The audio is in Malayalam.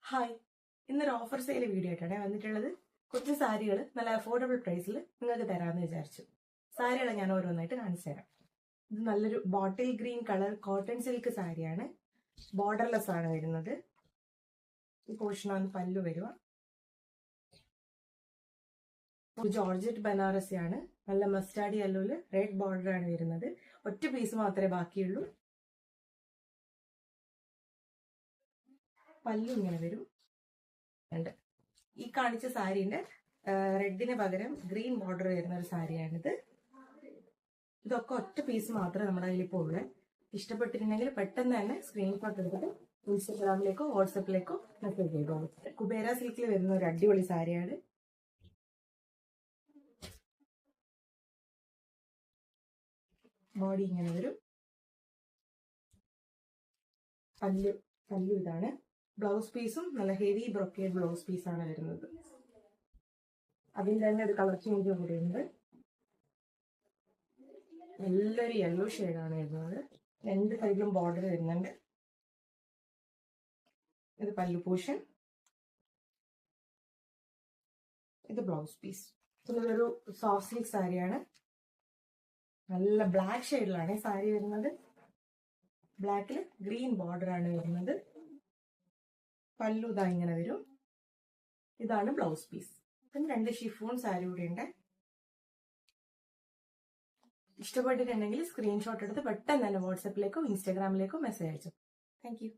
ഹായ്, ഇന്നൊരു ഓഫർ സെയിൽ വീഡിയോ ആയിട്ടാണ് വന്നിട്ടുള്ളത്. കുറച്ച് സാരികൾ നല്ല അഫോർഡബിൾ പ്രൈസിൽ നിങ്ങൾക്ക് തരാമെന്ന് വിചാരിച്ചു. സാരികളെ ഞാൻ ഓരോന്നായിട്ട് കാണിച്ചു തരാം. ഇത് നല്ലൊരു bottle green colour cotton silk സാരിയാണ്. ബോർഡർലെസ് ആണ് വരുന്നത്. ഈ പോർഷനാണ് പല്ലു വരിക. ജോർജറ്റ് ബനാറസി ആണ്. നല്ല മസ്റ്റാർഡ് യെല്ലോയില് റെഡ് ബോർഡർ ആണ് വരുന്നത്. ഒറ്റ പീസ് മാത്രമേ ബാക്കിയുള്ളൂ. പല്ലു ഇങ്ങനെ വരും. ഈ കാണിച്ച സാരിന്റെ റെഡിന് പകരം ഗ്രീൻ ബോർഡർ വരുന്ന ഒരു സാരിയാണിത്. ഇതൊക്കെ ഒറ്റ പീസ് മാത്രമേ നമ്മുടെ കയ്യിൽ ഇപ്പോൾ ഉള്ളൂ. ഇഷ്ടപ്പെട്ടിട്ടുണ്ടെങ്കിൽ പെട്ടെന്ന് തന്നെ സ്ക്രീൻഷോട്ട് എടുത്തിട്ട് ഇൻസ്റ്റാഗ്രാമിലേക്കോ വാട്സപ്പിലേക്കോ മെസ്സേജ് ചെയ്തോളൂ. കുബേര സിൽക്കിൽ വരുന്ന ഒരു അടിപൊളി സാരിയാണ്. ബോഡി ഇങ്ങനെ വരും. പല്ലു ഇതാണ്. ബ്ലൗസ് പീസും നല്ല ഹെവി ബ്രൊക്കേഡ് ബ്ലൗസ് പീസാണ് വരുന്നത്. അതിൽ തന്നെ ഒരു കളർ ചേഞ്ച് കൂടി ഉണ്ട്. നല്ലൊരു യെല്ലോ ഷെയ്ഡാണ് വരുന്നത്. രണ്ട് സൈഡിലും ബോർഡർ വരുന്നുണ്ട്. ഇത് പല്ലു പോർഷൻ, ഇത് ബ്ലൗസ് പീസ്. ഇതൊരു സോഫ്റ്റ് സിൽക്ക് സാരിയാണ്. നല്ല ബ്ലാക്ക് ഷെയ്ഡിലാണ് സാരി വരുന്നത്. ബ്ലാക്കിൽ ഗ്രീൻ ബോർഡർ ആണ് വരുന്നത്. പല്ലു ഇതാ ഇങ്ങനെ വരും. ഇതാണ് ബ്ലൗസ് പീസ്. പിന്നെ രണ്ട് ഷിഫോൺ സാരി കൂടി ഉണ്ട്. ഇഷ്ടപ്പെട്ടിട്ടുണ്ടെങ്കിൽ സ്ക്രീൻഷോട്ട് എടുത്ത് പെട്ടെന്ന് തന്നെ വാട്സപ്പിലേക്കോ ഇൻസ്റ്റാഗ്രാമിലേക്കോ മെസ്സേജ് അയച്ചു. Thank you.